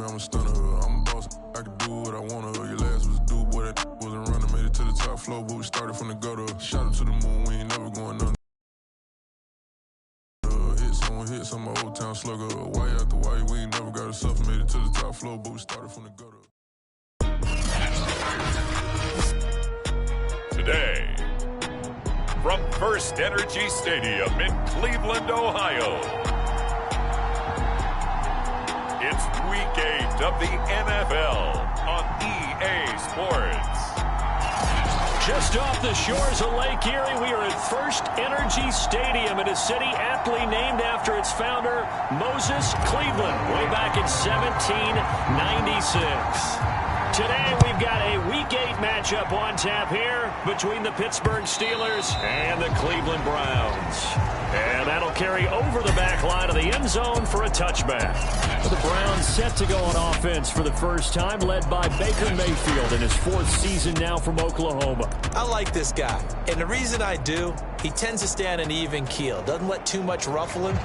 me, I'm a stunner. I'm a boss, I can do what I wanna. Your last was a dude, boy, that wasn't running. Made it to the top floor, but we started from the gutter. Shot up to the moon, we ain't never going under. Hit some old town slugger. Why after why, we ain't never got a suffer. Made it to the top floor, but we started from the gutter. Today, from First Energy Stadium in Cleveland, Ohio, it's Week 8 of the NFL on EA Sports. Just off the shores of Lake Erie, we are at First Energy Stadium in a city aptly named after its founder, Moses Cleveland, way back in 1796. Today, we've got a Week 8 matchup on tap here between the Pittsburgh Steelers and the Cleveland Browns. And that'll carry over the back line of the end zone for a touchback. The Browns set to go on offense for the first time, led by Baker Mayfield in his 4th season now from Oklahoma. I like this guy, and the reason I do, he tends to stand an even keel, doesn't let too much ruffle him.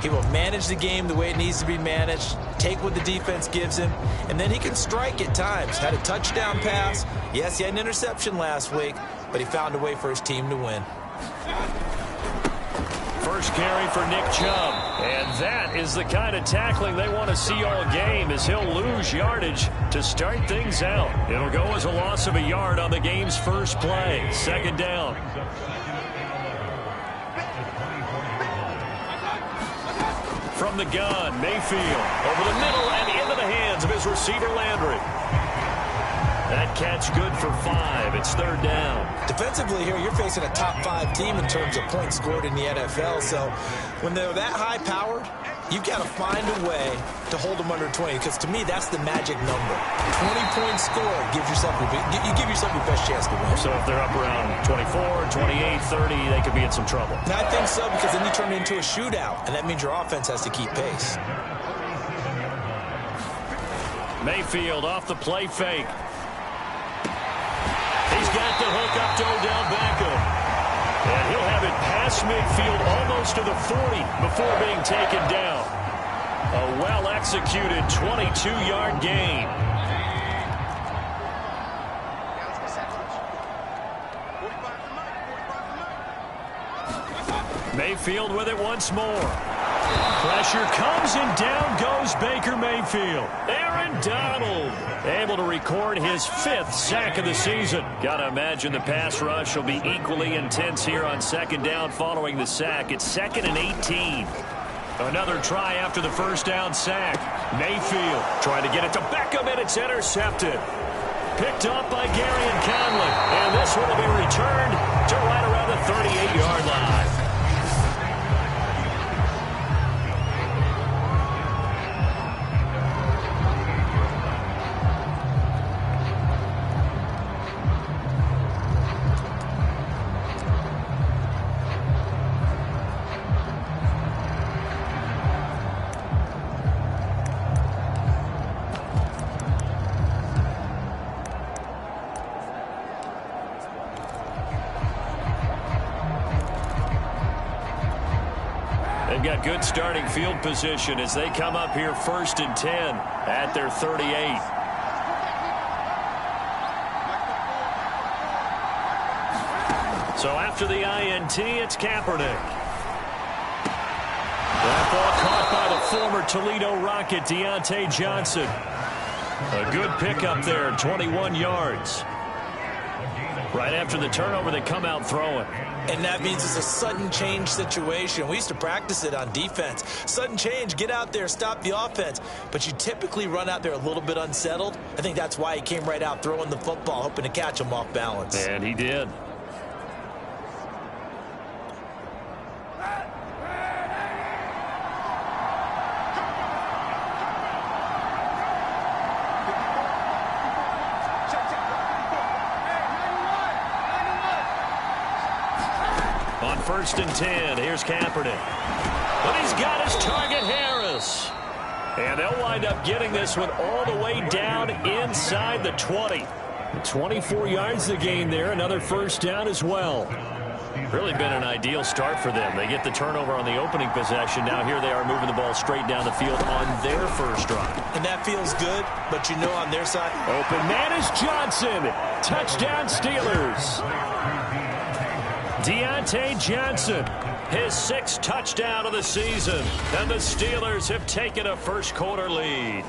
He will manage the game the way it needs to be managed, take what the defense gives him, and then he can strike at times. Had a touchdown pass. Yes, he had an interception last week, but he found a way for his team to win. First carry for Nick Chubb, and that is the kind of tackling they want to see all game, as he'll lose yardage to start things out. It'll go as a loss of a yard on the game's first play. Second down. From the gun, Mayfield over the middle and into the hands of his receiver Landry. That catch good for 5. It's third down. Defensively here, you're facing a top 5 team in terms of points scored in the NFL. So when they're that high-powered, you've got to find a way to hold them under 20. Because to me, that's the magic number. 20 points scored gives yourself you give yourself your best chance to win. So if they're up around 24, 28, 30, they could be in some trouble. And I think so, because then you turn it into a shootout, and that means your offense has to keep pace. Mayfield off the play fake. He's got the hook up to Odell Beckham. And he'll have it past midfield almost to the 40 before being taken down. A well-executed 22-yard gain. Mayfield with it once more. Pressure comes and down goes Baker Mayfield. Aaron Donald able to record his 5th sack of the season. Gotta imagine the pass rush will be equally intense here on second down following the sack. It's 2nd and 18. Another try after the first down sack. Mayfield trying to get it to Beckham, and it's intercepted. Picked up by Garyon Conley. And this one will be returned to right around the 38-yard line. They've got good starting field position as they come up here 1st and 10 at their 38. So after the INT, it's Kaepernick. That ball caught by the former Toledo Rocket, Deontay Johnson. A good pickup there, 21 yards. Right after the turnover, they come out throwing. And that means it's a sudden change situation. We used to practice it on defense. Sudden change, get out there, stop the offense. But you typically run out there a little bit unsettled. I think that's why he came right out throwing the football, hoping to catch him off balance. And he did. On 1st and 10, here's Kaepernick. But he's got his target, Harris. And they'll wind up getting this one all the way down inside the 20. 24 yards to gain there, another first down as well. Really been an ideal start for them. They get the turnover on the opening possession. Now here they are moving the ball straight down the field on their first drive. And that feels good, but you know on their side. Open man is Johnson. Touchdown Steelers. Deontay Johnson, his 6th touchdown of the season. And the Steelers have taken a first-quarter lead.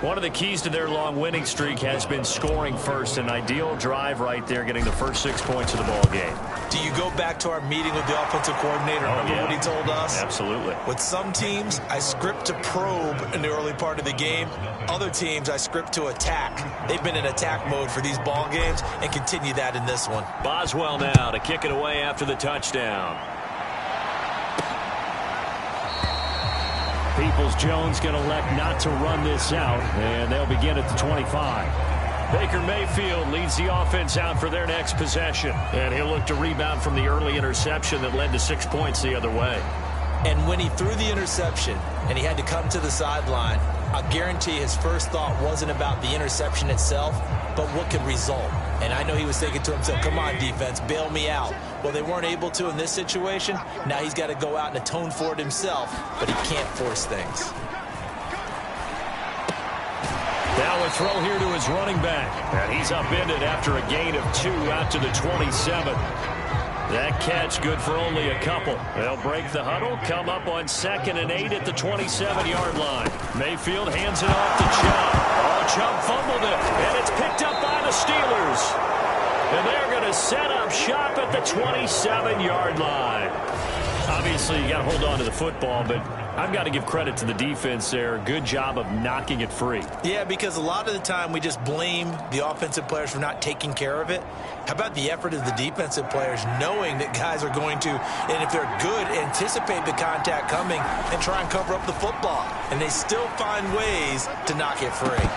One of the keys to their long winning streak has been scoring first. An ideal drive right there, getting the first 6 points of the ball game. Do you go back to our meeting with the offensive coordinator? Remember what he told us? Absolutely. With some teams, I script to probe in the early part of the game. Other teams, I script to attack. They've been in attack mode for these ball games and continue that in this one. Boswell now to kick it away after the touchdown. Peoples-Jones going to elect not to run this out, and they'll begin at the 25. Baker Mayfield leads the offense out for their next possession, and he'll look to rebound from the early interception that led to 6 points the other way. And when he threw the interception and he had to come to the sideline, I guarantee his first thought wasn't about the interception itself, but what could result. And I know he was thinking to himself, come on, defense, bail me out. Well, they weren't able to in this situation. Now he's got to go out and atone for it himself, but he can't force things. Now a throw here to his running back. And he's upended after a gain of 2 out to the 27. That catch good for only a couple. They'll break the huddle, come up on 2nd and 8 at the 27-yard line. Mayfield hands it off to Chubb. Oh, Chubb fumbled it, and it's picked up by the Steelers. And they're going to set up shop at the 27-yard line. Obviously, you got to hold on to the football, but I've got to give credit to the defense there. Good job of knocking it free. Yeah, because a lot of the time we just blame the offensive players for not taking care of it. How about the effort of the defensive players knowing that guys are going to, and if they're good, anticipate the contact coming and try and cover up the football. And they still find ways to knock it free.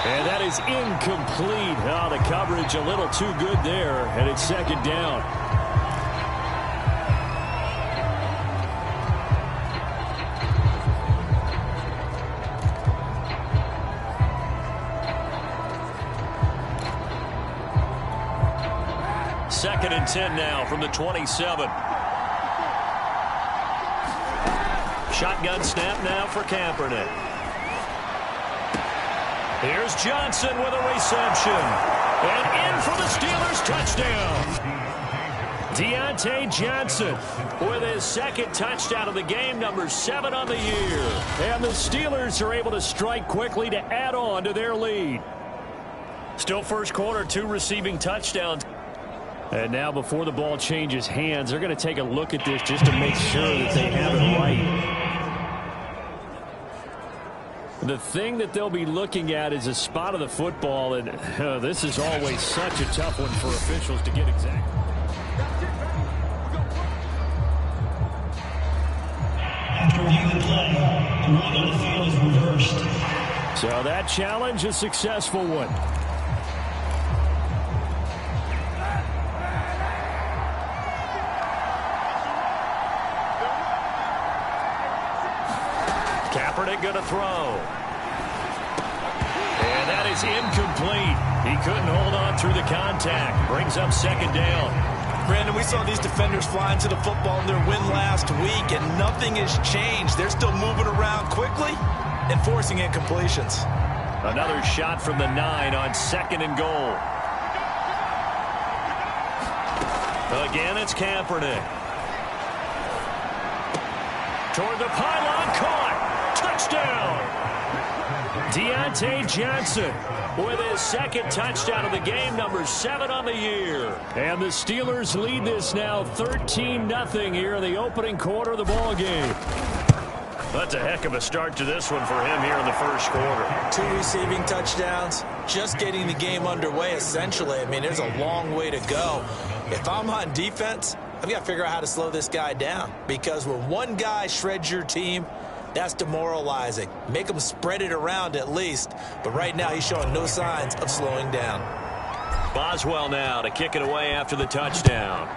And that is incomplete. Oh, the coverage a little too good there, and it's 2nd down. Second and 10 now from the 27. Shotgun snap now for Kaepernick. Here's Johnson with a reception. And in for the Steelers touchdown. Deontay Johnson with his 2nd touchdown of the game, number 7 on the year. And the Steelers are able to strike quickly to add on to their lead. Still first quarter, 2 receiving touchdowns. And now before the ball changes hands, they're going to take a look at this just to make sure that they have it right. The thing that they'll be looking at is a spot of the football, and this is always such a tough one for officials to get exact. After reviewing the play, the ruling on the field is reversed. So that challenge, a successful one. Kaepernick going to throw. And that is incomplete. He couldn't hold on through the contact. Brings up 2nd down. Brandon, we saw these defenders fly into the football in their win last week, and nothing has changed. They're still moving around quickly and forcing incompletions. Another shot from the 9 on 2nd and goal. Again, it's Kaepernick. Toward the pylon, caught. Touchdown! Deontay Johnson with his 2nd touchdown of the game, number 7 on the year. And the Steelers lead this now 13-0 here in the opening quarter of the ball game. That's a heck of a start to this one for him here in the first quarter. 2 receiving touchdowns, just getting the game underway essentially. I mean, there's a long way to go. If I'm on defense, I've got to figure out how to slow this guy down, because when one guy shreds your team, that's demoralizing. Make him spread it around at least. But right now, he's showing no signs of slowing down. Boswell now to kick it away after the touchdown.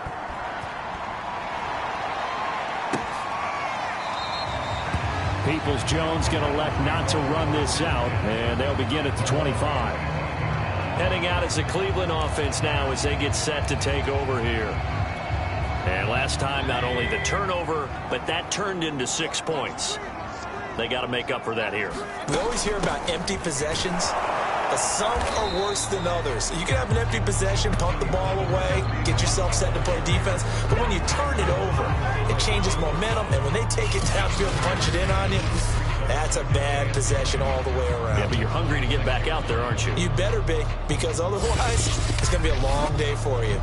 Peoples-Jones going to elect not to run this out, and they'll begin at the 25. Heading out as the Cleveland offense now as they get set to take over here. And last time, not only the turnover, but that turned into 6 points. They got to make up for that here. We always hear about empty possessions, but some are worse than others. You can have an empty possession, pump the ball away, get yourself set to play defense, but when you turn it over, it changes momentum, and when they take it downfield and punch it in on you, that's a bad possession all the way around. Yeah, but you're hungry to get back out there, aren't you? You better be, because otherwise, it's going to be a long day for you.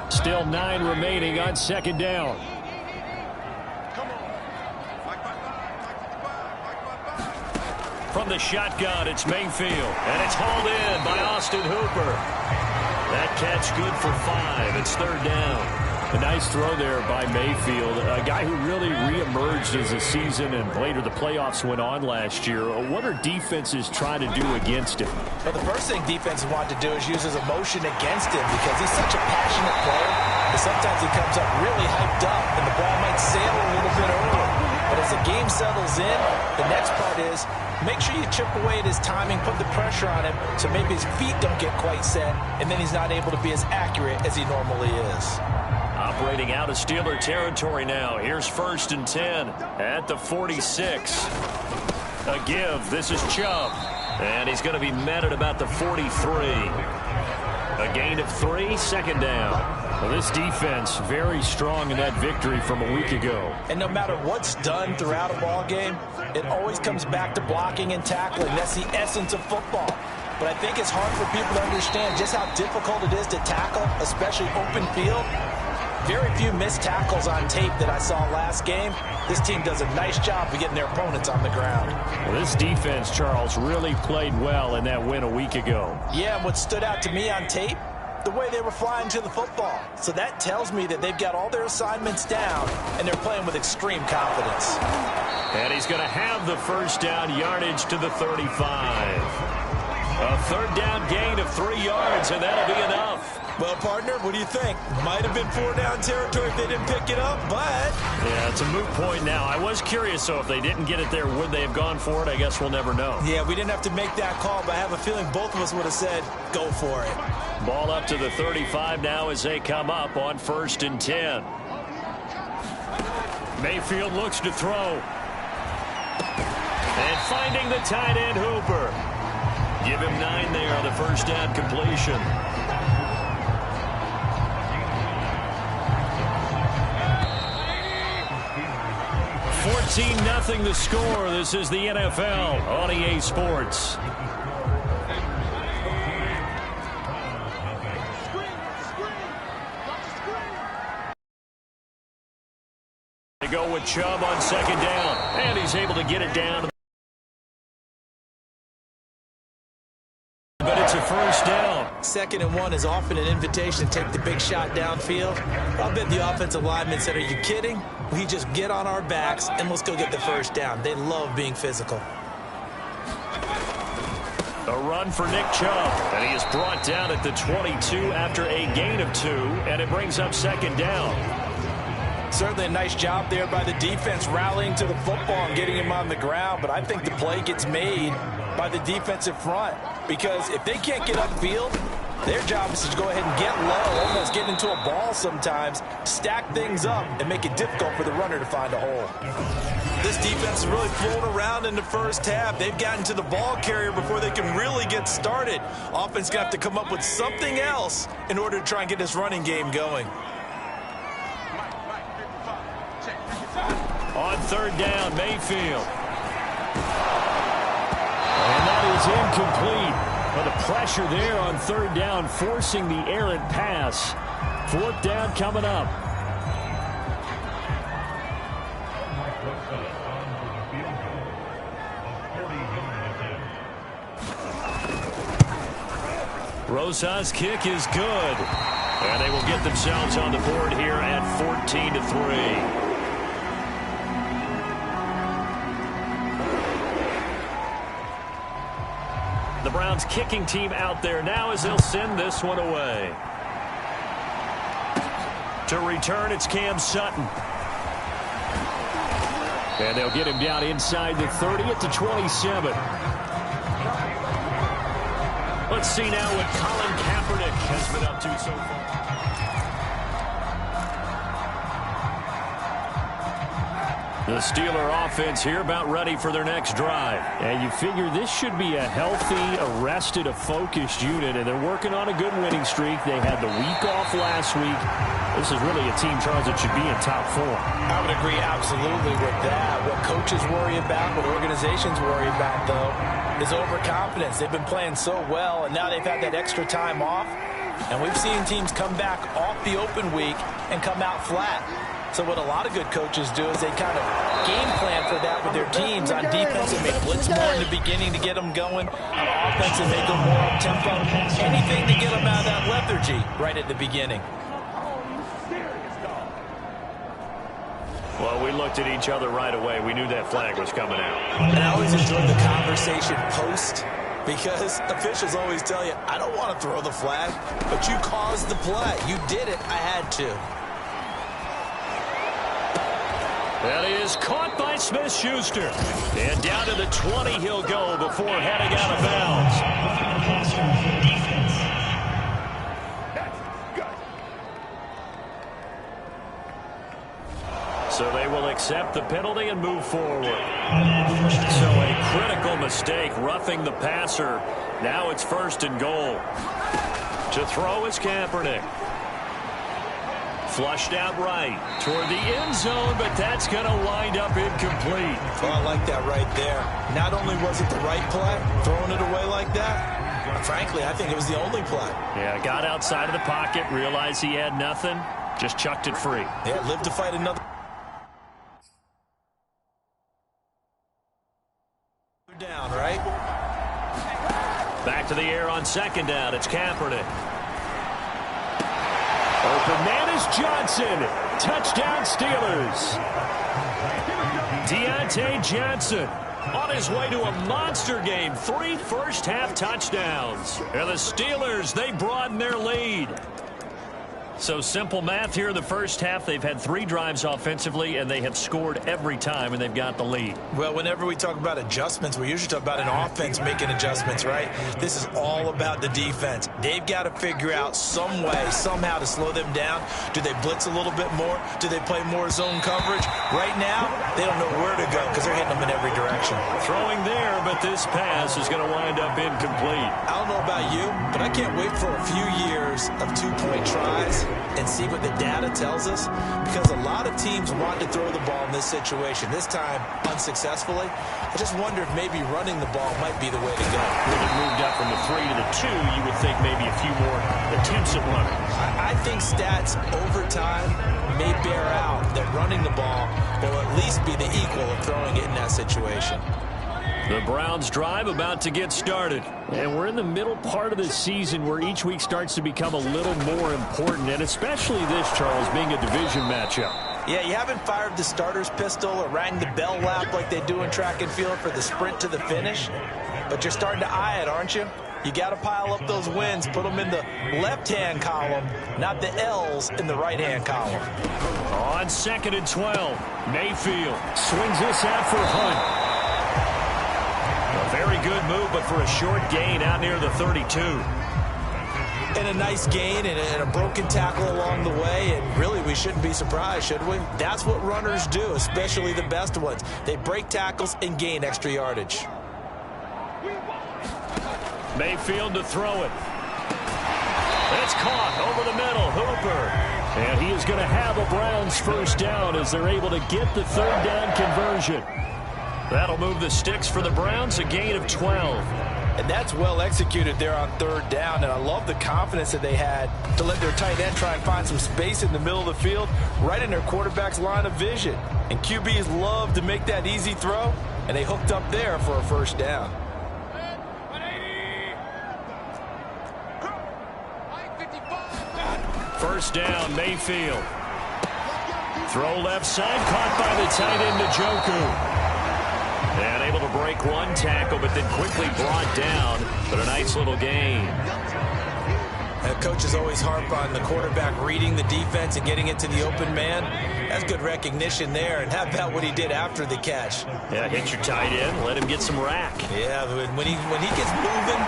Still 9 remaining on second down. From the shotgun, it's Mayfield, and it's hauled in by Austin Hooper. That catch good for 5. It's third down. A nice throw there by Mayfield, a guy who really reemerged as the season and later the playoffs went on last year. What are defenses trying to do against him? Well, the first thing defenses want to do is use his emotion against him because he's such a passionate player that sometimes he comes up really hyped up and the ball might sail a little bit early. But as the game settles in, the next part is make sure you chip away at his timing, put the pressure on him so maybe his feet don't get quite set, and then he's not able to be as accurate as he normally is. Operating out of Steeler territory now. Here's 1st and 10 at the 46. A give. This is Chubb. And he's going to be met at about the 43. A gain of 3, second down. Well, this defense very strong in that victory from a week ago. And no matter what's done throughout a ball game, it always comes back to blocking and tackling. That's the essence of football. But I think it's hard for people to understand just how difficult it is to tackle, especially open field. Very few missed tackles on tape that I saw last game. This team does a nice job of getting their opponents on the ground. Well, this defense, Charles, really played well in that win a week ago. Yeah, and what stood out to me on tape, the way they were flying to the football. So that tells me that they've got all their assignments down, and they're playing with extreme confidence. And he's going to have the first down, yardage to the 35. A third down gain of 3 yards, and that'll be enough. Well, partner, what do you think? Might have been 4-down territory if they didn't pick it up, but... Yeah, it's a moot point now. I was curious, so if they didn't get it there, would they have gone for it? I guess we'll never know. Yeah, we didn't have to make that call, but I have a feeling both of us would have said, go for it. Ball up to the 35 now as they come up on 1st and 10. Mayfield looks to throw. And finding the tight end, Hooper. Give him 9 there on the first down completion. 14-0 the score. This is the NFL on EA Sports. They go with Chubb on second down, and he's able to get it down. But it's a first down. 2nd and 1 is often an invitation to take the big shot downfield. I'll bet the offensive linemen said, are you kidding? We just get on our backs and let's go get the first down. They love being physical. A run for Nick Chubb, and he is brought down at the 22 after a gain of 2, and it brings up second down. Certainly a nice job there by the defense rallying to the football and getting him on the ground, but I think the play gets made by the defensive front because if they can't get upfield, their job is to go ahead and get low, almost get into a ball sometimes, stack things up, and make it difficult for the runner to find a hole. This defense is really flown around in the first half. They've gotten to the ball carrier before they can really get started. Offense going to have to come up with something else in order to try and get this running game going. On third down, Mayfield. And that is incomplete. But the pressure there on third down, forcing the errant pass. 4th down coming up. Rosa's kick is good. And they will get themselves on the board here at 14-3. The Browns kicking team out there now as they'll send this one away. To return, it's Cam Sutton. And they'll get him down inside the 30 at the 27. Let's see now what Colin Kaepernick has been up to so far. The Steeler offense here about ready for their next drive. And you figure this should be a healthy, arrested, a focused unit, and they're working on a good winning streak. They had the week off last week. This is really a team, Charles, that should be in top form. I would agree absolutely with that. What coaches worry about, what organizations worry about, though, is overconfidence. They've been playing so well, and now they've had that extra time off. And we've seen teams come back off the open week and come out flat. So what a lot of good coaches do is they kind of game plan for that with their teams. On defense, they may blitz more in the beginning to get them going. On offense, they make them more up-tempo. Anything to get them out of that lethargy right at the beginning. Well, we looked at each other right away. We knew that flag was coming out. And I always enjoy the conversation post, because officials always tell you, I don't want to throw the flag, but you caused the play. You did it. I had to. That is caught by Smith-Schuster. And down to the 20 he'll go before heading out of bounds. So they will accept the penalty and move forward. So a critical mistake, roughing the passer. Now it's 1st and goal. To throw is Kaepernick. Flushed out right toward the end zone, but that's going to wind up incomplete. Oh, I like that right there. Not only was it the right play, throwing it away like that, frankly, I think it was the only play. Yeah, got outside of the pocket, realized he had nothing, just chucked it free. Yeah, lived to fight another down, right? Back to the air on 2nd down. It's Kaepernick. Open man is Johnson. Touchdown Steelers. Deontay Johnson on his way to a monster game. 3 first-half touchdowns. And the Steelers, they broaden their lead. So simple math here in the first half. They've had 3 drives offensively, and they have scored every time, and they've got the lead. Well, whenever we talk about adjustments, we usually talk about an offense making adjustments, right? This is all about the defense. They've got to figure out some way, somehow to slow them down. Do they blitz a little bit more? Do they play more zone coverage? Right now, they don't know where to go because they're hitting them in every direction. Throwing there, but this pass is going to wind up incomplete. I don't know about you, but I can't wait for a few years of 2-point tries and see what the data tells us, because a lot of teams want to throw the ball in this situation. This time, unsuccessfully. I just wonder if maybe running the ball might be the way to go. When it moved up from the 3 to the 2, you would think maybe a few more attempts at running. I think stats over time may bear out that running the ball will at least be the equal of throwing it in that situation. The Browns drive about to get started. And we're in the middle part of the season where each week starts to become a little more important, and especially this, Charles, being a division matchup. Yeah, you haven't fired the starter's pistol or rang the bell lap like they do in track and field for the sprint to the finish, but you're starting to eye it, aren't you? You got to pile up those wins, put them in the left-hand column, not the L's in the right-hand column. On 2nd and 12, Mayfield swings this out for Hunt. A very good move, but for a short gain out near the 32. And a nice gain and a broken tackle along the way, and really we shouldn't be surprised, should we? That's what runners do, especially the best ones. They break tackles and gain extra yardage. Mayfield to throw it. It's caught over the middle. Hooper. And he is going to have a Browns first down as they're able to get the 3rd down conversion. That'll move the sticks for the Browns, a gain of 12. And that's well executed there on 3rd down, and I love the confidence that they had to let their tight end try and find some space in the middle of the field, right in their quarterback's line of vision. And QBs love to make that easy throw, and they hooked up there for a first down. First down, Mayfield. Throw left side, caught by the tight end, Njoku. And able to break one tackle, but then quickly brought down. But a nice little gain. A Coaches always harp on the quarterback reading the defense and getting it to the open man. That's good recognition there. And how about what he did after the catch? Yeah, hit your tight end, let him get some rack. Yeah, when he gets moving,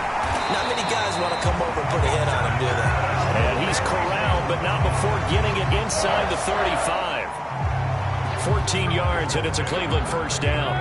not many guys want to come over and put a hit on him, do they? And he's corralled, but not before getting it inside the 35. 14 yards, and it's a Cleveland first down.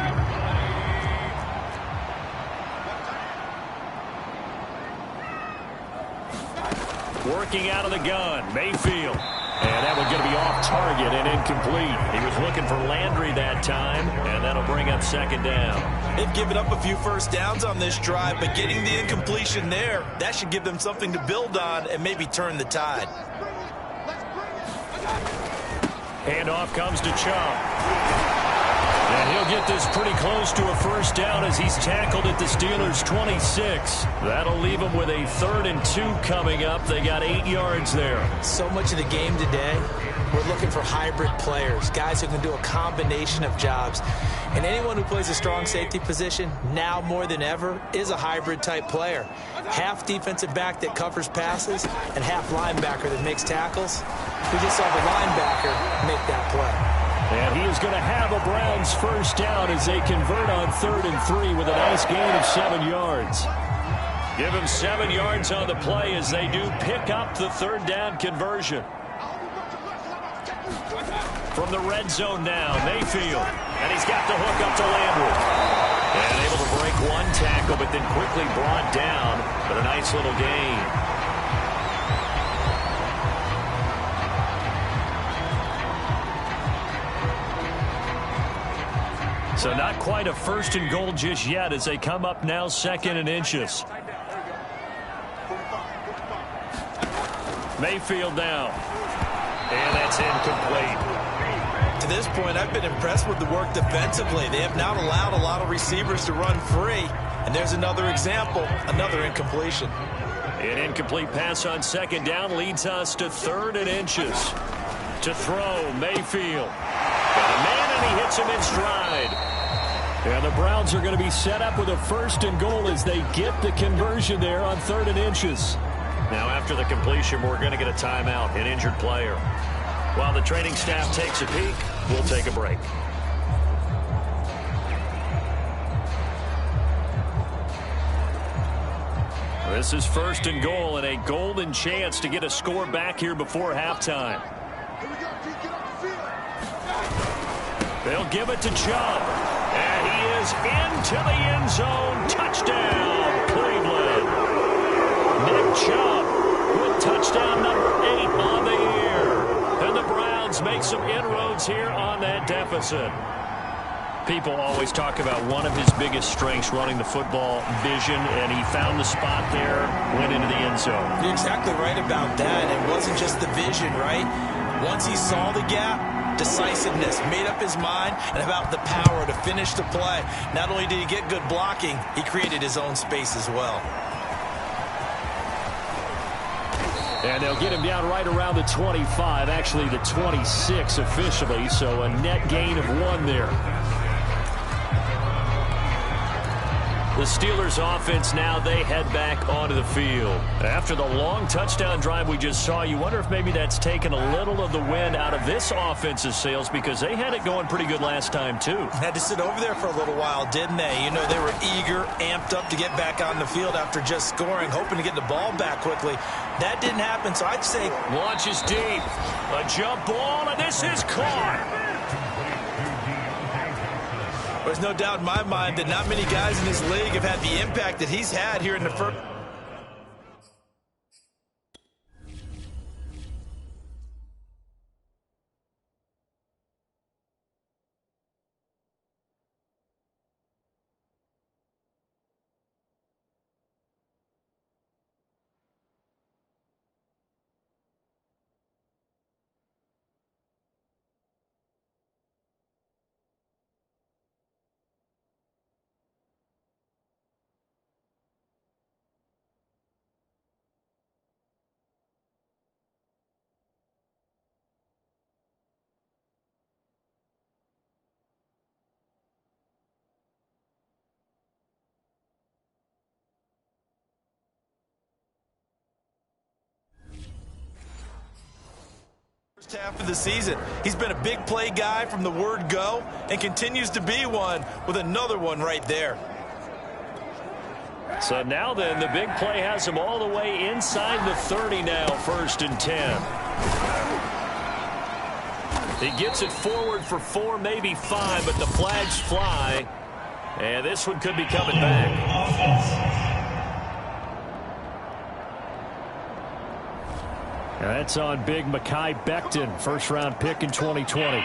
Working out of the gun, Mayfield. And that one's going to be off target and incomplete. He was looking for Landry that time, and that'll bring up second down. They've given up a few first downs on this drive, but getting the incompletion there, that should give them something to build on and maybe turn the tide. Handoff comes to Chubb. And he'll get this pretty close to a first down as he's tackled at the Steelers' 26. That'll leave them with a 3rd and 2 coming up. They got 8 yards there. So much of the game today, we're looking for hybrid players, guys who can do a combination of jobs. And anyone who plays a strong safety position, now more than ever, is a hybrid-type player. Half defensive back that covers passes and half linebacker that makes tackles. We just saw the linebacker make that play. And he is going to have a Browns first down as they convert on 3rd and 3 with a nice gain of 7 yards. Give him 7 yards on the play as they do pick up the 3rd down conversion. From the red zone now, Mayfield. And he's got the hook up to Landry. And able to break one tackle, but then quickly brought down. But a nice little gain. So not quite a 1st and goal just yet as they come up now 2nd and inches. Mayfield down. And that's incomplete. To this point, I've been impressed with the work defensively. They have not allowed a lot of receivers to run free. And there's another example, another incompletion. An incomplete pass on 2nd down leads us to 3rd and inches. To throw, Mayfield. Got a man and he hits him in stride. And the Browns are going to be set up with a 1st and goal as they get the conversion there on 3rd and inches. Now after the completion, we're going to get a timeout, an injured player. While the training staff takes a peek, we'll take a break. This is 1st and goal and a golden chance to get a score back here before halftime. They'll give it to Chubb. And he is into the end zone. Touchdown, Cleveland. Nick Chubb with touchdown number 8 on the year. And the Browns make some inroads here on that deficit. People always talk about one of his biggest strengths, running the football, vision, and he found the spot there, went into the end zone. You're exactly right about that. It wasn't just the vision, right? Once he saw the gap, decisiveness, made up his mind, and about the power to finish the play. Not only did he get good blocking, he created his own space as well. And they'll get him down right around the 25, actually the 26 officially, so a net gain of 1 there. The Steelers offense now, they head back onto the field. After the long touchdown drive we just saw, you wonder if maybe that's taken a little of the wind out of this offense's sails because they had it going pretty good last time too. Had to sit over there for a little while, didn't they? You know, they were eager, amped up to get back on the field after just scoring, hoping to get the ball back quickly. That didn't happen, so I'd say... Launches deep. A jump ball, and this is caught. There's no doubt in my mind that not many guys in this league have had the impact that he's had here in the first. Half of the season. He's been a big play guy from the word go and continues to be one with another one right there. So now then, the big play has him all the way inside the 30 now, 1st and 10. He gets it forward for 4, maybe 5, but the flags fly. And this one could be coming back. That's on big Mekhi Becton, first-round pick in 2020.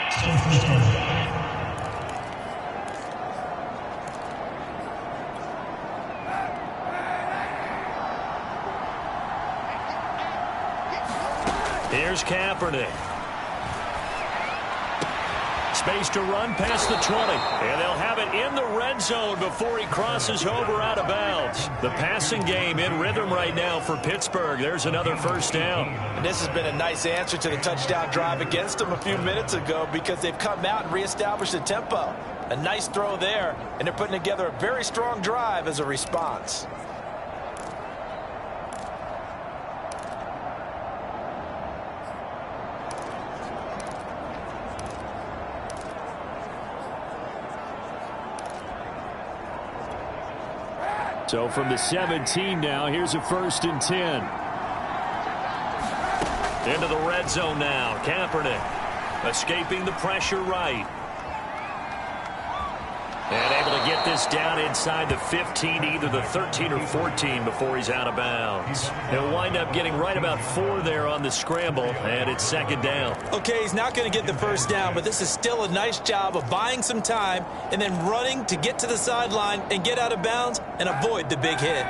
Here's Kaepernick. Space to run past the 20. And they'll have it in the red zone before he crosses over out of bounds. The passing game in rhythm right now for Pittsburgh. There's another first down. And this has been a nice answer to the touchdown drive against them a few minutes ago because they've come out and reestablished the tempo. A nice throw there, and they're putting together a very strong drive as a response. So from the 17 now, here's a 1st and 10. Into the red zone now. Kaepernick escaping the pressure right. And able to get this down inside the 15, either the 13 or 14 before he's out of bounds. He'll wind up getting right about 4 there on the scramble, and it's 2nd down. Okay, he's not going to get the first down, but this is still a nice job of buying some time and then running to get to the sideline and get out of bounds and avoid the big hit.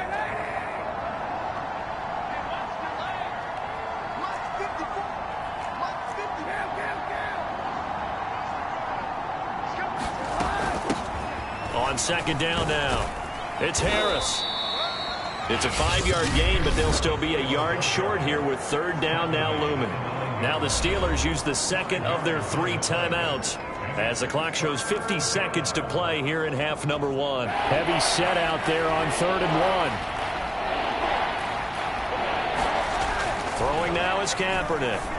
On 2nd down now, it's Harris. It's a 5-yard gain, but they'll still be a yard short here with 3rd down now looming. Now the Steelers use the 2nd of their 3 timeouts as the clock shows 50 seconds to play here in half number 1. Heavy set out there on 3rd and 1. Throwing now is Kaepernick.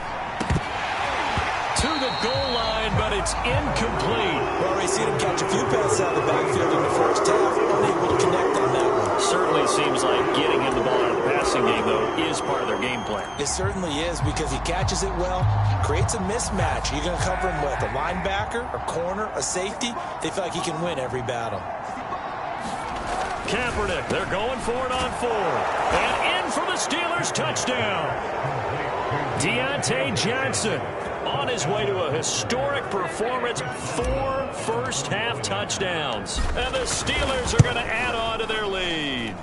To the goal line, but it's incomplete. Well, we've seen him catch a few passes out of the backfield in the first half, unable to connect on that one. Certainly seems like getting him the ball out of the passing game, though, is part of their game plan. It certainly is because he catches it well, creates a mismatch. You're going to cover him with a linebacker, a corner, a safety. They feel like he can win every battle. Kaepernick, they're going for it on 4. And in for the Steelers touchdown. Deontay Johnson on his way to a historic performance, 4 first-half touchdowns. And the Steelers are going to add on to their lead.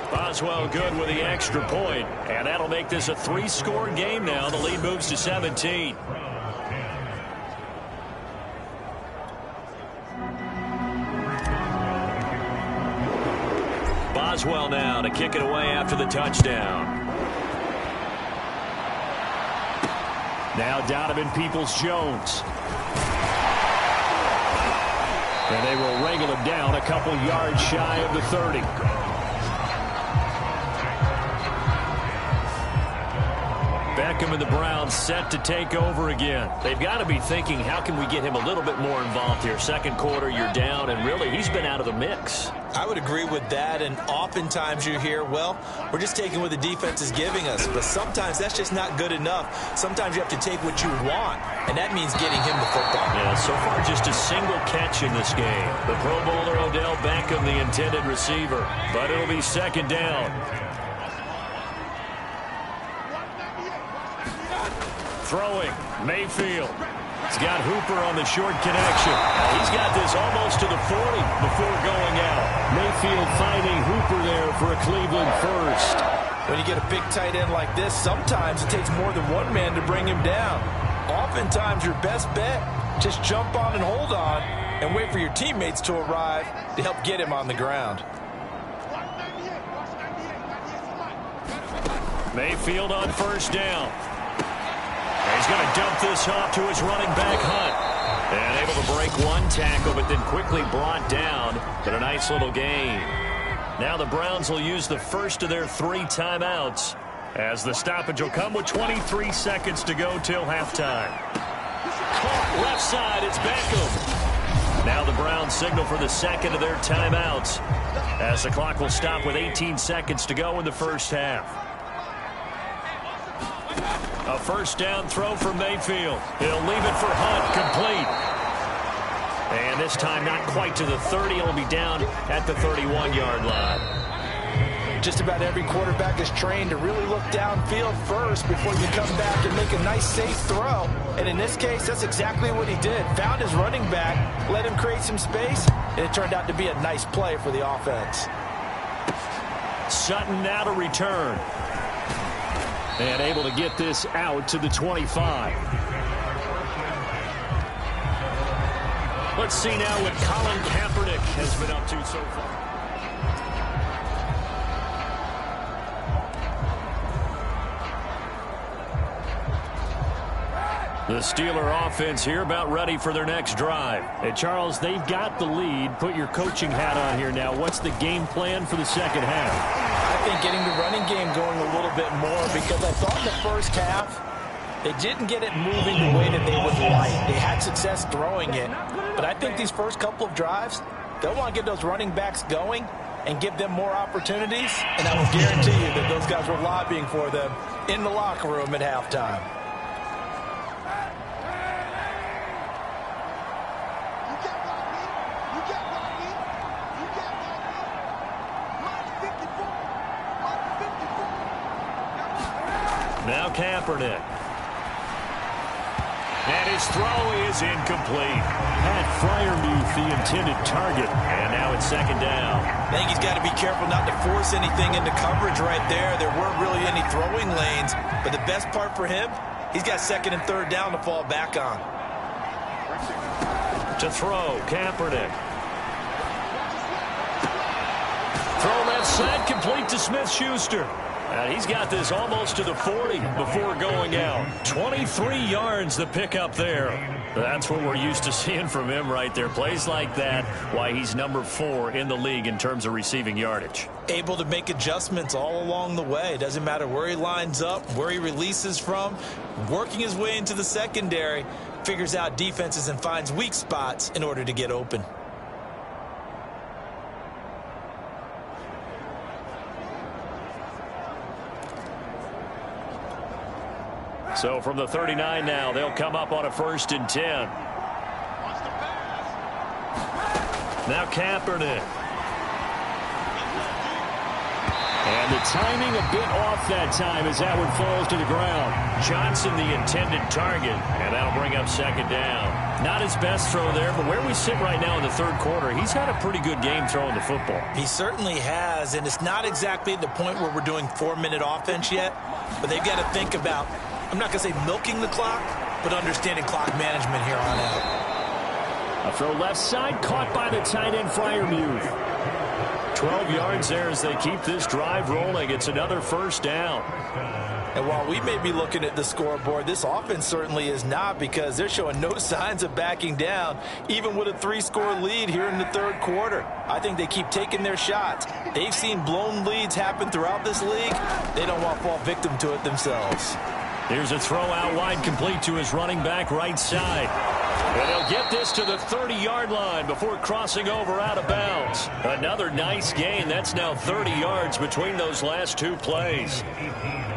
Boswell good with the extra point, and that'll make this a 3-score game now. The lead moves to 17. Boswell now to kick it away after the touchdown. Now Donovan Peoples-Jones. And they will wrangle him down a couple yards shy of the 30. Beckham and the Browns set to take over again. They've got to be thinking, how can we get him a little bit more involved here? 2nd quarter, you're down, and really, he's been out of the mix. I would agree with that, and oftentimes you hear, well, we're just taking what the defense is giving us, but sometimes that's just not good enough. Sometimes you have to take what you want, and that means getting him the football. Yeah, so far just a single catch in this game. The Pro Bowler Odell Beckham, the intended receiver, but it'll be 2nd down. Throwing, Mayfield. He's got Hooper on the short connection. He's got this almost to the 40 before going out. Mayfield finding Hooper there for a Cleveland first. When you get a big tight end like this, sometimes it takes more than one man to bring him down. Oftentimes, your best bet, just jump on and hold on and wait for your teammates to arrive to help get him on the ground. Mayfield on 1st down. He's going to dump this off to his running back, Hunt. And able to break 1 tackle, but then quickly brought down. But a nice little gain. Now the Browns will use the first of their 3 timeouts as the stoppage will come with 23 seconds to go till halftime. Caught left side, it's Beckham. Now the Browns signal for the second of their timeouts, as the clock will stop with 18 seconds to go in the first half. A first down throw for Mayfield. He'll leave it for Hunt, complete. And this time not quite to the 30. It'll be down at the 31-yard line. Just about every quarterback is trained to really look downfield first before you come back and make a nice, safe throw. And in this case, that's exactly what he did. Found his running back, let him create some space, and it turned out to be a nice play for the offense. Sutton now to return. And able to get this out to the 25. Let's see now what Colin Kaepernick has been up to so far. The Steeler offense here about ready for their next drive. Hey, Charles, they've got the lead. Put your coaching hat on here now. What's the game plan for the second half? I think getting the running game going a little bit more, because I thought in the first half they didn't get it moving the way that they would like. They had success throwing it, but I think these first couple of drives, they'll want to get those running backs going and give them more opportunities, and I will guarantee you that those guys were lobbying for them in the locker room at halftime. Now Kaepernick. And his throw is incomplete. Pat Freiermuth, the intended target. And now it's second down. I think he's got to be careful not to force anything into coverage right there. There weren't really any throwing lanes. But the best part for him, he's got second and third down to fall back on. To throw, Kaepernick. Throw left side, complete to Smith-Schuster. He's got this almost to the 40 before going out. 23 yards the pickup there. That's what we're used to seeing from him right there. Plays like that, why he's number 4 in the league in terms of receiving yardage. Able to make adjustments all along the way. Doesn't matter where he lines up, where he releases from. Working his way into the secondary, figures out defenses and finds weak spots in order to get open. So from the 39 now, they'll come up on a 1st and 10. Now Kaepernick. And the timing a bit off that time as that one falls to the ground. Johnson the intended target, and that'll bring up second down. Not his best throw there, but where we sit right now in the third quarter, he's had a pretty good game throwing the football. He certainly has, and it's not exactly the point where we're doing 4-minute offense yet, but they've got to think about, I'm not going to say milking the clock, but understanding clock management here on out. A throw left side, caught by the tight end Freiermuth. 12 yards there as they keep this drive rolling. It's another first down. And while we may be looking at the scoreboard, this offense certainly is not, because they're showing no signs of backing down, even with a 3-score lead here in the third quarter. I think they keep taking their shots. They've seen blown leads happen throughout this league. They don't want to fall victim to it themselves. Here's a throw out wide, complete to his running back right side. And he'll get this to the 30-yard line before crossing over out of bounds. Another nice gain. That's now 30 yards between those last two plays.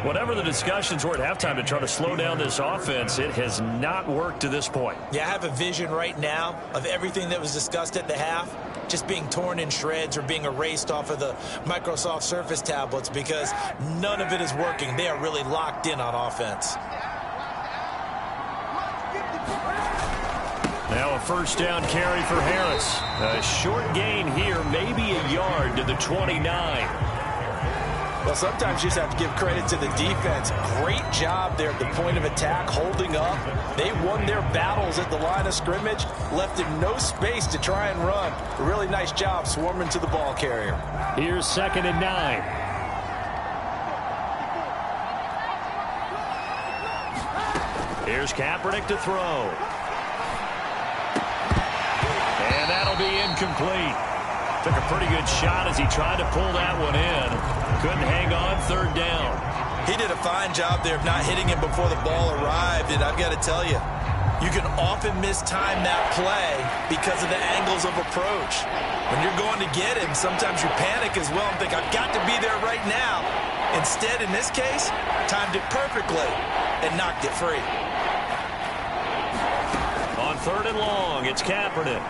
Whatever the discussions were at halftime to try to slow down this offense, it has not worked to this point. Yeah, I have a vision right now of everything that was discussed at the half just being torn in shreds or being erased off of the Microsoft Surface tablets, because none of it is working. They are really locked in on offense. Now a first down carry for Harris. A short gain here, maybe a yard to the 29. Well, sometimes you just have to give credit to the defense. Great job there at the point of attack, holding up. They won their battles at the line of scrimmage, left him no space to try and run. A really nice job swarming to the ball carrier. Here's 2nd and 9. Here's Kaepernick to throw. And that'll be incomplete. Took a pretty good shot as he tried to pull that one in. Couldn't hang on, third down. He did a fine job there of not hitting him before the ball arrived, and I've got to tell you, you can often mistime that play because of the angles of approach. When you're going to get him, sometimes you panic as well and think, I've got to be there right now. Instead, in this case, timed it perfectly and knocked it free. On 3rd and long, it's Kaepernick.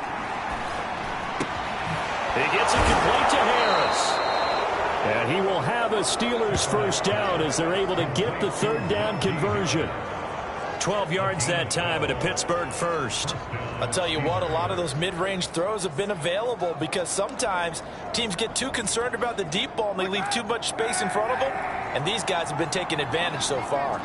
He gets it complete to Harris. And he will have a Steelers first down as they're able to get the 3rd down conversion. 12 yards that time and a Pittsburgh first. I'll tell you what, a lot of those mid-range throws have been available because sometimes teams get too concerned about the deep ball and they leave too much space in front of them. And these guys have been taking advantage so far.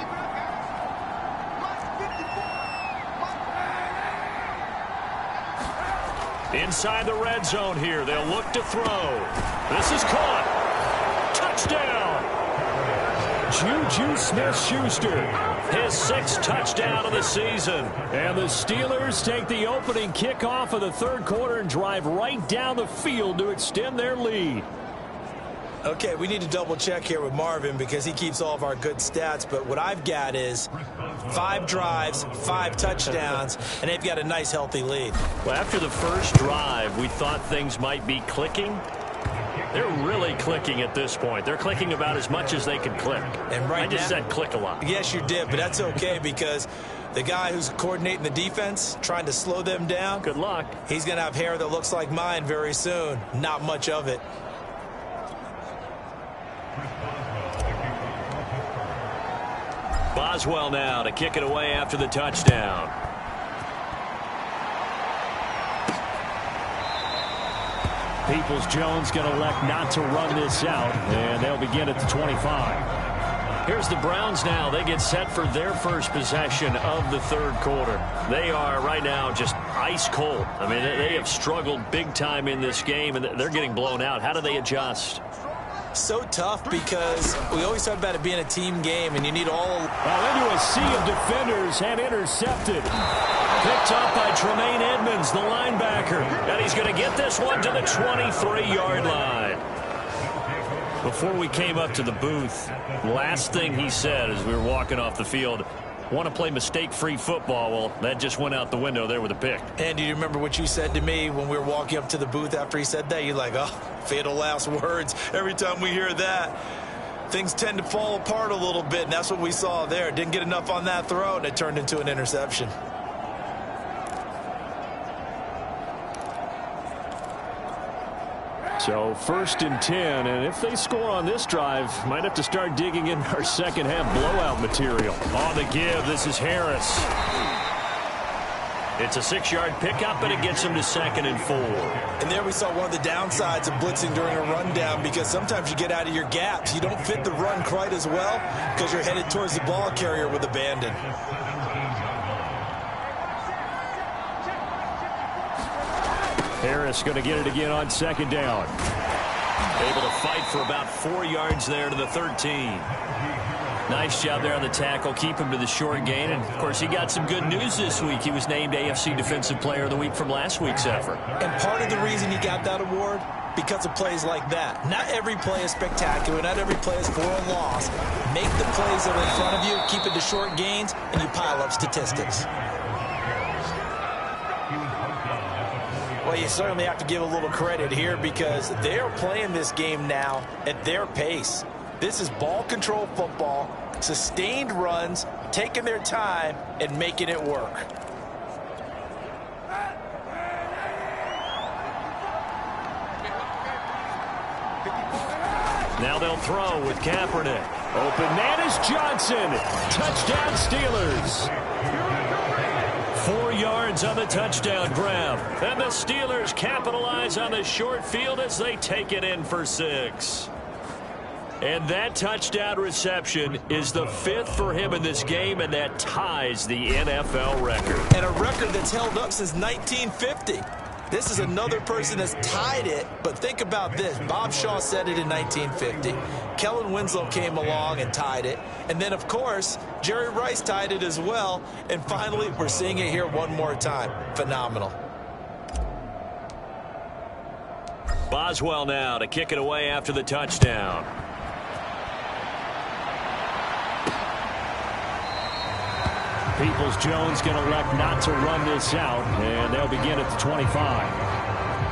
Inside the red zone here, they'll look to throw. This is caught. Touchdown! Juju Smith-Schuster, his 6th touchdown of the season. And the Steelers take the opening kickoff of the 3rd quarter and drive right down the field to extend their lead. Okay, we need to double check here with Marvin because he keeps all of our good stats, but what I've got is 5 drives, 5 touchdowns, and they've got a nice healthy lead. Well, after the first drive, we thought things might be clicking. They're really clicking at this point. They're clicking about as much as they can click. And right I just now, said click a lot. Yes, you did, but that's okay because the guy who's coordinating the defense, trying to slow them down, good luck. He's going to have hair that looks like mine very soon. Not much of it. Boswell now to kick it away after the touchdown. Peoples-Jones going to elect not to run this out, and they'll begin at the 25. Here's the Browns now. They get set for their first possession of the 3rd quarter. They are right now just ice cold. I mean, they have struggled big time in this game, and they're getting blown out. How do they adjust? So tough because we always talk about it being a team game, and you need all... Well, into a sea of defenders and intercepted. Picked up by Tremaine Edmonds, the linebacker. And he's going to get this one to the 23-yard line. Before we came up to the booth, last thing he said as we were walking off the field, want to play mistake-free football. Well, that just went out the window there with a pick. And do you remember what you said to me when we were walking up to the booth after he said that? You're like, oh, fatal last words. Every time we hear that, things tend to fall apart a little bit, and that's what we saw there. Didn't get enough on that throw, and it turned into an interception. So 1st and 10, and if they score on this drive, might have to start digging in our second half blowout material. On the give, this is Harris. It's a 6-yard pickup, and it gets him to 2nd and 4. And there we saw one of the downsides of blitzing during a rundown because sometimes you get out of your gaps. You don't fit the run quite as well because you're headed towards the ball carrier with abandon. Harris going to get it again on 2nd down. Able to fight for about 4 yards there to the 13. Nice job there on the tackle. Keep him to the short gain. And, of course, he got some good news this week. He was named AFC Defensive Player of the Week from last week's effort. And part of the reason he got that award, because of plays like that. Not every play is spectacular. Not every play is for a loss. Make the plays that are in front of you, keep it to short gains, and you pile up statistics. Well, you certainly have to give a little credit here because they are playing this game now at their pace. This is ball control football, sustained runs, taking their time, and making it work. Now they'll throw with Kaepernick. Open man is Johnson. Touchdown Steelers. 4 yards on the touchdown grab. And the Steelers capitalize on the short field as they take it in for 6. And that touchdown reception is the 5th for him in this game, and that ties the NFL record. And a record that's held up since 1950. This is another person that's tied it, but think about this. Bob Shaw said it in 1950. Kellen Winslow came along and tied it. And then, of course, Jerry Rice tied it as well. And finally, we're seeing it here one more time. Phenomenal. Boswell now to kick it away after the touchdown. Peoples-Jones going to elect not to run this out, and they'll begin at the 25.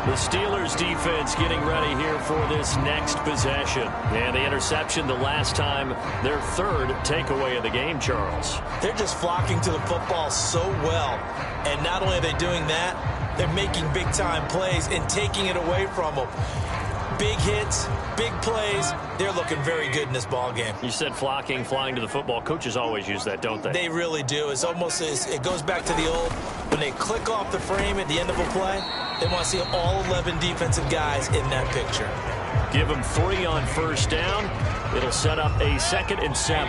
The Steelers defense getting ready here for this next possession. And the interception the last time, their third takeaway of the game, Charles. They're just flocking to the football so well. And not only are they doing that, they're making big-time plays and taking it away from them. Big hits, big plays. They're looking very good in this ball game. You said flocking, flying to the football. Coaches always use that, don't they? They really do. It's almost it goes back to the old, when they click off the frame at the end of a play, they want to see all 11 defensive guys in that picture. Give them 3 on first down. It'll set up a 2nd and 7.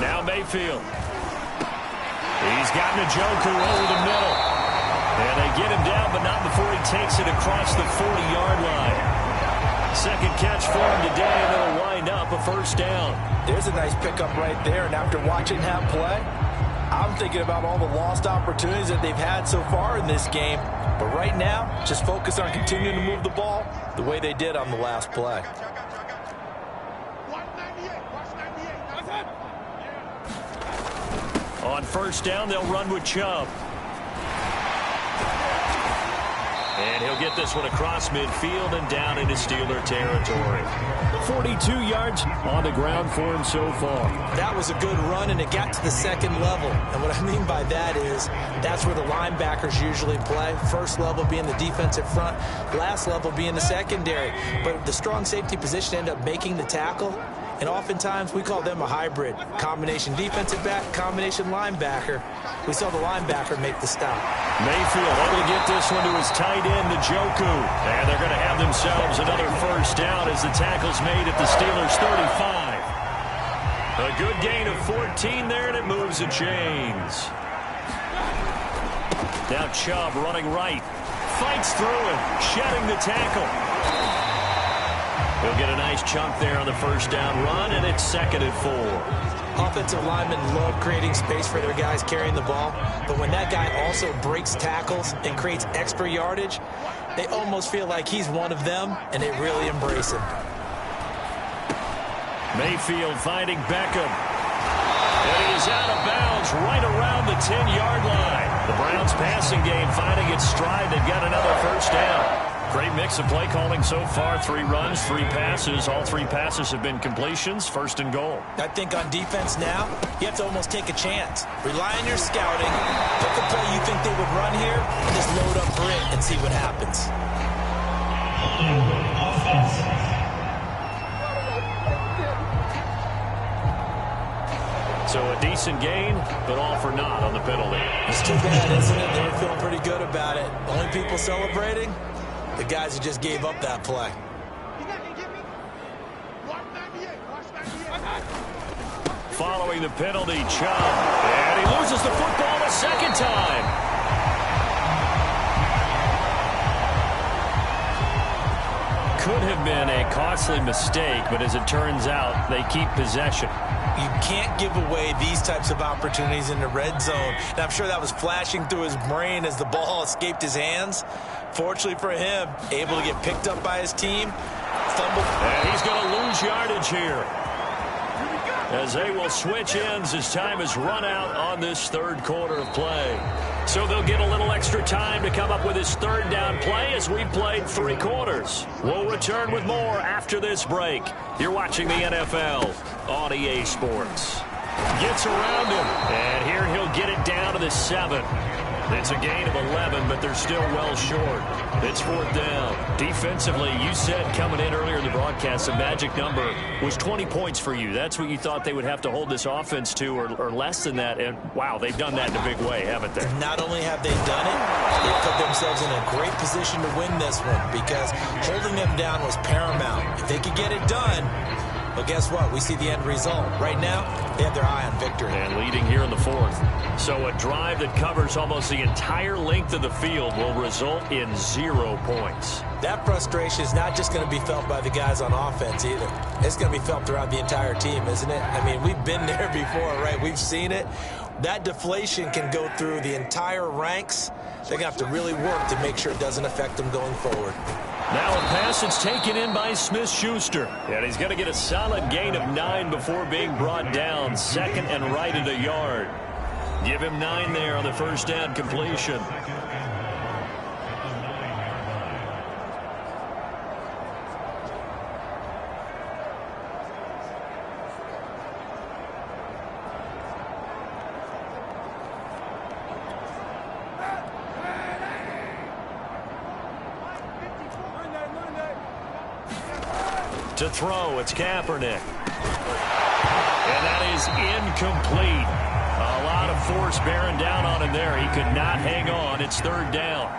Now Mayfield. He's got Njoku over the middle. And they get him down, but not before he takes it across the 40-yard line. Second catch for him today, and it'll wind up a first down. There's a nice pickup right there, and after watching that play, I'm thinking about all the lost opportunities that they've had so far in this game. But right now, just focus on continuing to move the ball the way they did on the last play. On first down, they'll run with Chubb. And he'll get this one across midfield and down into Steeler territory. 42 yards on the ground for him so far. That was a good run, and it got to the second level. And what I mean by that is that's where the linebackers usually play. First level being the defensive front, last level being the secondary. But the strong safety position ended up making the tackle. And oftentimes we call them a hybrid. Combination defensive back, combination linebacker. We saw the linebacker make the stop. Mayfield able to get this one to his tight end, Njoku. And they're going to have themselves another first down as the tackle's made at the Steelers' 35. A good gain of 14 there, and it moves the chains. Now Chubb running right. Fights through it, shedding the tackle. He'll get a nice chunk there on the first down run, and it's 2nd and 4. Offensive linemen love creating space for their guys carrying the ball, but when that guy also breaks tackles and creates extra yardage, they almost feel like he's one of them, and they really embrace him. Mayfield finding Beckham. And he's out of bounds right around the 10-yard line. The Browns passing game finding its stride. They've got another first down. Great mix of play calling so far. 3 runs, 3 passes. All 3 passes have been completions. 1st and goal. I think on defense now, you have to almost take a chance. Rely on your scouting. Pick a play you think they would run here, and just load up for it and see what happens. So a decent gain, but all for naught on the penalty. It's too bad, isn't it? They were feeling pretty good about it. Only people celebrating? The guys who just gave up that play. Following the penalty, Chubb. And he loses the football a second time. Could have been a costly mistake, but as it turns out, they keep possession. You can't give away these types of opportunities in the red zone. And I'm sure that was flashing through his brain as the ball escaped his hands. Fortunately for him, able to get picked up by his team. Fumble. And he's going to lose yardage here, as they will switch ends as time is run out on this 3rd quarter of play. So they'll get a little extra time to come up with his 3rd down play as we played 3 quarters. We'll return with more after this break. You're watching the NFL on EA Sports. Gets around him, and here he'll get it down to the 7. It's a gain of 11, but they're still well short. It's 4th down. Defensively, you said coming in earlier in the broadcast, the magic number was 20 points for you. That's what you thought they would have to hold this offense to, or less than that. And, wow, they've done that in a big way, haven't they? Not only have they done it, they put themselves in a great position to win this one, because holding them down was paramount. If they could get it done, but guess what? We see the end result. Right now, they have their eye on victory. And leading here in the 4th. So a drive that covers almost the entire length of the field will result in 0 points. That frustration is not just going to be felt by the guys on offense either. It's going to be felt throughout the entire team, isn't it? I mean, we've been there before, right? We've seen it. That deflation can go through the entire ranks. They're going to have to really work to make sure it doesn't affect them going forward. Now a pass that's taken in by Smith-Schuster. And he's going to get a solid gain of 9 before being brought down. Second and right at a yard. Give him 9 there on the first down completion. To throw, it's Kaepernick. And that is incomplete. A lot of force bearing down on him there. He could not hang on. It's third down.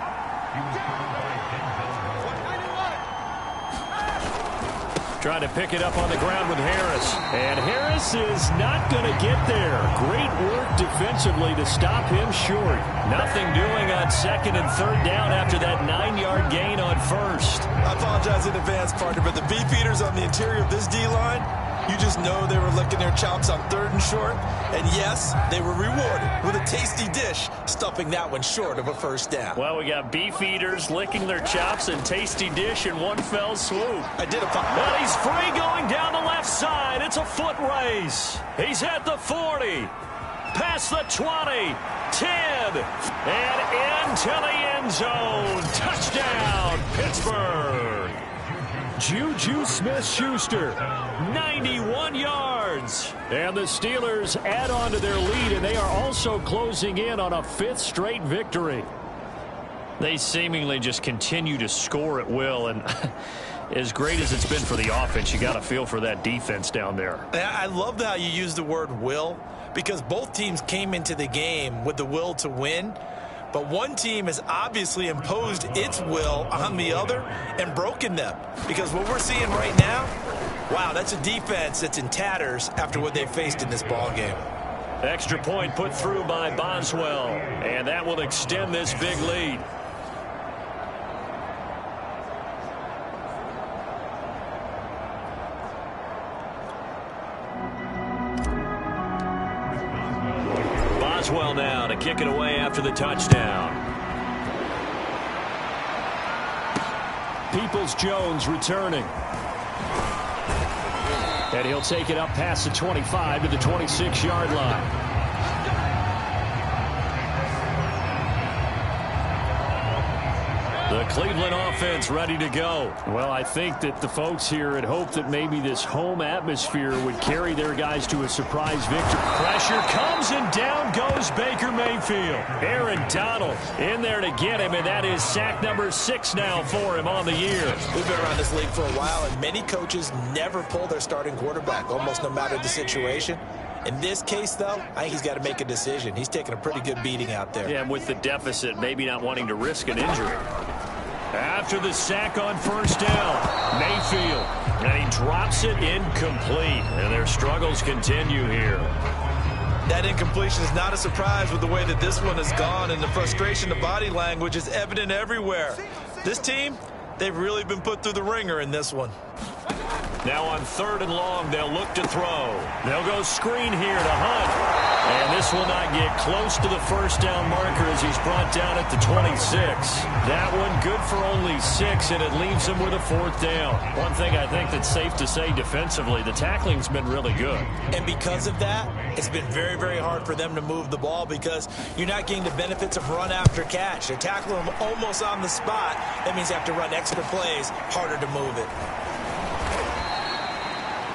Trying to pick it up on the ground with Harris. And Harris is not going to get there. Great work defensively to stop him short. Nothing doing on second and third down after that 9-yard gain on first. I apologize in advance, partner, but the beefeaters on the interior of this D-line, you just know they were licking their chops on third and short. And yes, they were rewarded with a tasty dish, stuffing that one short of a first down. Well, we got beefeaters licking their chops and tasty dish in one fell swoop. I did a pop. But he's free going down the left side. It's a foot race. He's at the 40. Past the 20. 10. And into the end zone. Touchdown, Pittsburgh. Juju Smith-Schuster, 91 yards. And the Steelers add on to their lead, and they are also closing in on a 5th straight victory. They seemingly just continue to score at will, and as great as it's been for the offense, you got to feel for that defense down there. I love how you use the word will, because both teams came into the game with the will to win. But one team has obviously imposed its will on the other and broken them. Because what we're seeing right now, wow, that's a defense that's in tatters after what they faced in this ballgame. Extra point put through by Boswell, and that will extend this big lead. Boswell now to kick it away after the touchdown. Peoples-Jones returning. And he'll take it up past the 25 to the 26-yard line. The Cleveland offense ready to go. Well, I think that the folks here had hoped that maybe this home atmosphere would carry their guys to a surprise victory. Pressure comes and down goes Baker Mayfield. Aaron Donald in there to get him, and that is sack number 6 now for him on the year. We've been around this league for a while, and many coaches never pull their starting quarterback, almost no matter the situation. In this case, though, I think he's got to make a decision. He's taking a pretty good beating out there. Yeah, and with the deficit, maybe not wanting to risk an injury. After the sack on first down, Mayfield, and he drops it incomplete, and their struggles continue here. That incompletion is not a surprise with the way that this one has gone, and the frustration of body language is evident everywhere. This team, they've really been put through the ringer in this one. Now on 3rd and long, they'll look to throw. They'll go screen here to Hunt. And this will not get close to the first down marker as he's brought down at the 26. That one good for only 6, and it leaves him with a 4th down. One thing I think that's safe to say defensively, the tackling's been really good. And because of that, it's been very, very hard for them to move the ball because you're not getting the benefits of run after catch. They're tackling him almost on the spot. That means you have to run extra plays, harder to move it.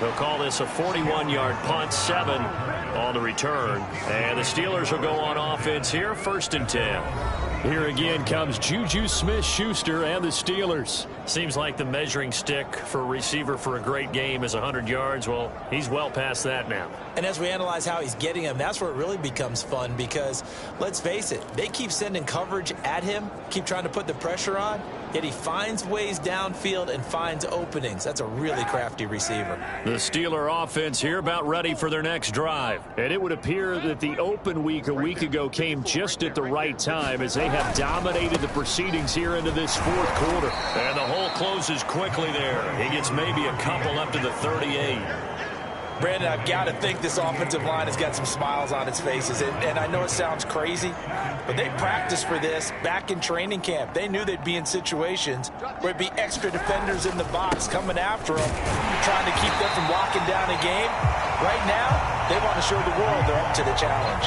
They'll call this a 41-yard punt, 7 on the return. And the Steelers will go on offense here, 1st and 10. Here again comes Juju Smith-Schuster and the Steelers. Seems like the measuring stick for a receiver for a great game is 100 yards. Well, he's well past that now. And as we analyze how he's getting them, that's where it really becomes fun because, let's face it, they keep sending coverage at him, keep trying to put the pressure on, yet he finds ways downfield and finds openings. That's a really crafty receiver. The Steeler offense here about ready for their next drive. And it would appear that the open week a week ago came just at the right time as they have dominated the proceedings here into this 4th quarter. And the hole closes quickly there. He gets maybe a couple up to the 38. Brandon, I've got to think this offensive line has got some smiles on its faces. And I know it sounds crazy, but they practiced for this back in training camp. They knew they'd be in situations where it'd be extra defenders in the box coming after them, trying to keep them from locking down a game. Right now, they want to show the world they're up to the challenge.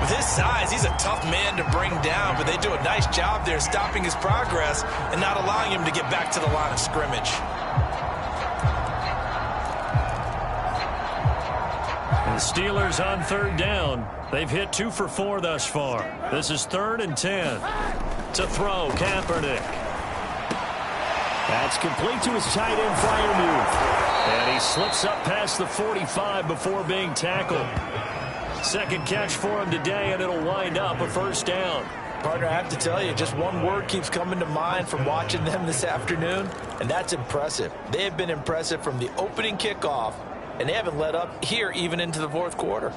With his size, he's a tough man to bring down, but they do a nice job there stopping his progress and not allowing him to get back to the line of scrimmage. The Steelers on third down. They've hit 2 for 4 thus far. This is 3rd and 10. To throw, Kaepernick. That's complete to his tight end Freiermuth. And he slips up past the 45 before being tackled. Second catch for him today, and it'll wind up a first down. Partner, I have to tell you, just one word keeps coming to mind from watching them this afternoon, and that's impressive. They have been impressive from the opening kickoff, and they haven't let up here even into the fourth quarter.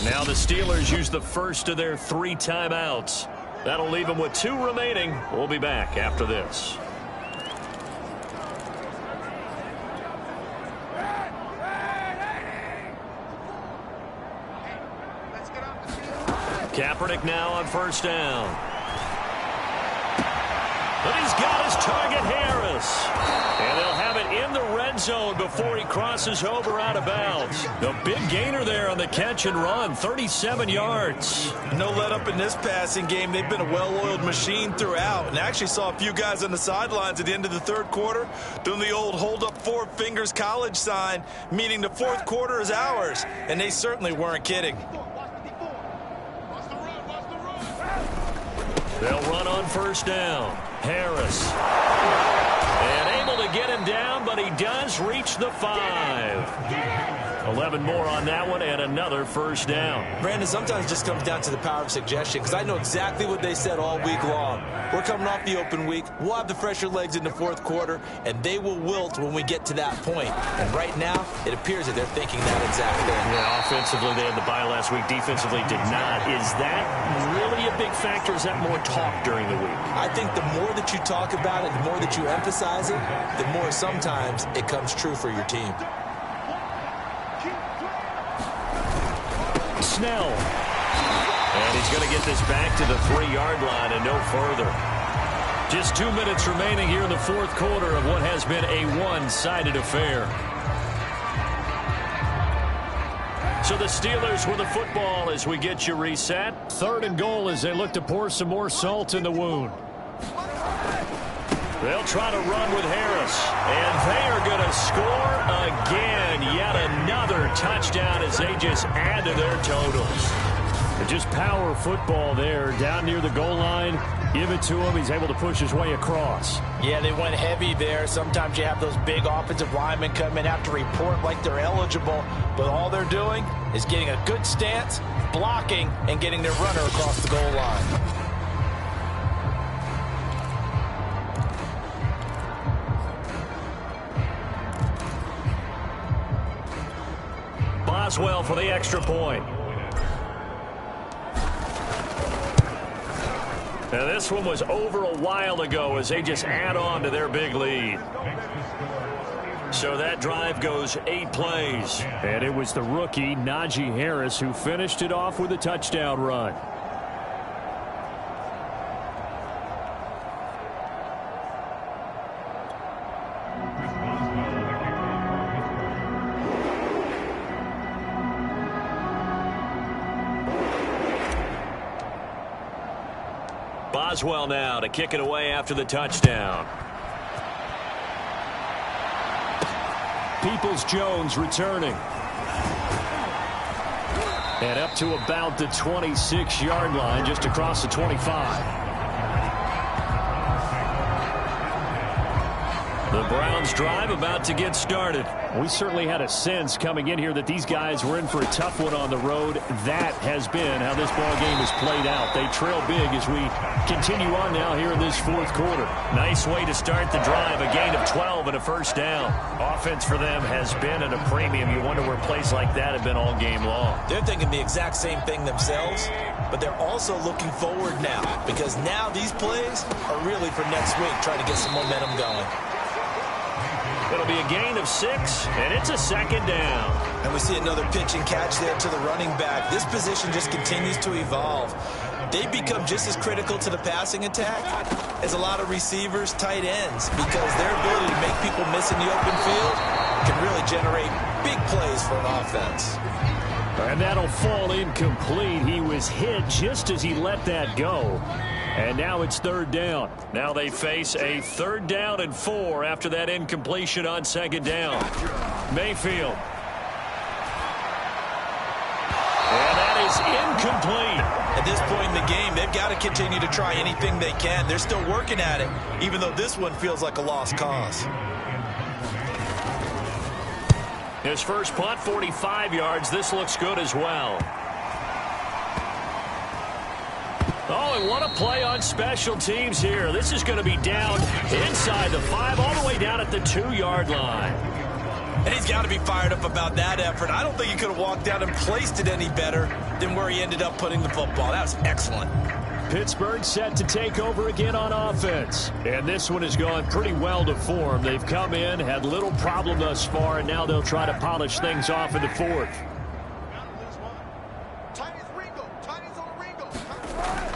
Now the Steelers use the first of their 3 timeouts. That'll leave them with 2 remaining. We'll be back after this. Kaepernick now on first down. But he's got his target, Harris. And they'll have it in the red zone before he crosses over out of bounds. The big gainer there on the catch and run, 37 yards. No let up in this passing game. They've been a well-oiled machine throughout. And actually saw a few guys on the sidelines at the end of the third quarter doing the old hold up 4 fingers college sign, meaning the fourth quarter is ours. And they certainly weren't kidding. They'll run on first down. Harris. And able to get him down, but he does reach the 5. 11 more on that one, and another first down. Brandon, sometimes it just comes down to the power of suggestion, because I know exactly what they said all week long. We're coming off the open week. We'll have the fresher legs in the fourth quarter, and they will wilt when we get to that point. And right now, it appears that they're thinking that exact thing. Yeah, offensively, they had the bye last week. Defensively, did not. Is that really a big factor? Is that more talk during the week? I think the more that you talk about it, the more that you emphasize it, the more sometimes it comes true for your team. Snell. And he's going to get this back to the 3-yard line and no further. Just 2 minutes remaining here in the fourth quarter of what has been a one-sided affair. So the Steelers with the football as we get you reset. 3rd and goal as they look to pour some more salt in the wound. They'll try to run with Harris. And they are going to score again. Yet another touchdown as they just add to their totals. And just power football there down near the goal line. Give it to him. He's able to push his way across. Yeah, they went heavy there. Sometimes you have those big offensive linemen come in, have to report like they're eligible. But all they're doing is getting a good stance, blocking, and getting their runner across the goal line. Boswell for the extra point. Now this one was over a while ago as they just add on to their big lead. So that drive goes 8 plays. And it was the rookie, Najee Harris, who finished it off with a touchdown run. Boswell now to kick it away after the touchdown. Peoples-Jones returning. And up to about the 26-yard line, just across the 25. The Browns drive about to get started. We certainly had a sense coming in here that these guys were in for a tough one on the road. That has been how this ball game has played out. They trail big as we continue on now here in this fourth quarter. Nice way to start the drive. A gain of 12 and a first down. Offense for them has been at a premium. You wonder where plays like that have been all game long. They're thinking the exact same thing themselves, but they're also looking forward now because now these plays are really for next week, trying to get some momentum going. It'll be a gain of 6, and it's a second down. And we see another pitch and catch there to the running back. This position just continues to evolve. They become just as critical to the passing attack as a lot of receivers, tight ends, because their ability to make people miss in the open field can really generate big plays for an offense. And that'll fall incomplete. He was hit just as he let that go. And now it's third down. Now they face a 3rd down and 4 after that incompletion on 2nd down. Mayfield. And that is incomplete. At this point in the game, they've got to continue to try anything they can. They're still working at it, even though this one feels like a lost cause. His first punt, 45 yards. This looks good as well. Oh, and what a play on special teams here. This is going to be down inside the 5, all the way down at the 2-yard line. And he's got to be fired up about that effort. I don't think he could have walked out and placed it any better than where he ended up putting the football. That was excellent. Pittsburgh set to take over again on offense. And this one has gone pretty well to form. They've come in, had little problem thus far, and now they'll try to polish things off in the 4th.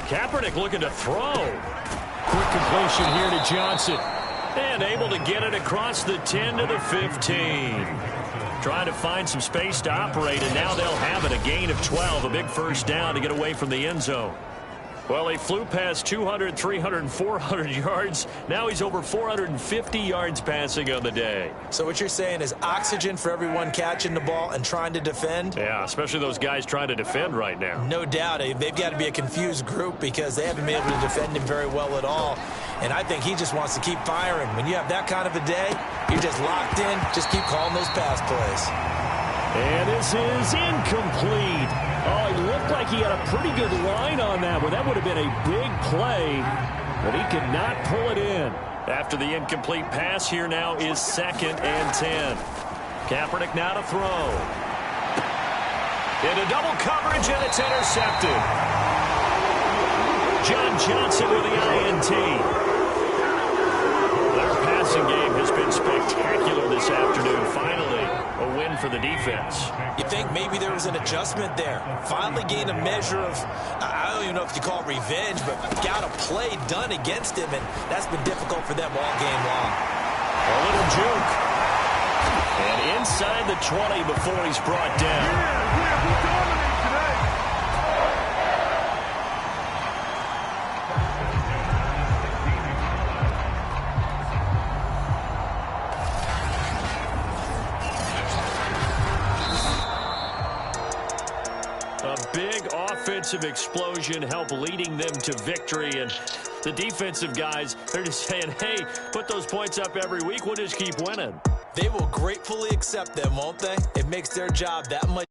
Kaepernick looking to throw. Quick completion here to Johnson. And able to get it across the 10 to the 15. Trying to find some space to operate, and now they'll have it. A gain of 12, a big first down to get away from the end zone. Well, he flew past 200, 300, 400 yards. Now he's over 450 yards passing on the day. So what you're saying is oxygen for everyone catching the ball and trying to defend? Yeah, especially those guys trying to defend right now. No doubt. They've got to be a confused group because they haven't been able to defend him very well at all. And I think he just wants to keep firing. When you have that kind of a day, you're just locked in. Just keep calling those pass plays. And this is incomplete. Oh, it looked like he had a pretty good line on that one. That would have been a big play, but he could not pull it in. After the incomplete pass, here now is 2nd and 10. Kaepernick now to throw. Into double coverage, and it's intercepted. John Johnson with the INT. Their passing game has been spectacular this afternoon. Finally, a win for the defense. You think maybe there was an adjustment there. Finally gained a measure of, I don't even know if you call it revenge, but got a play done against him, and that's been difficult for them all game long. A little juke. And inside the 20 before he's brought down. We dominate today. A big offensive explosion helped leading them to victory, and the defensive guys, they're just saying, hey, put those points up every week, we'll just keep winning. They will gratefully accept them, won't they? It makes their job that much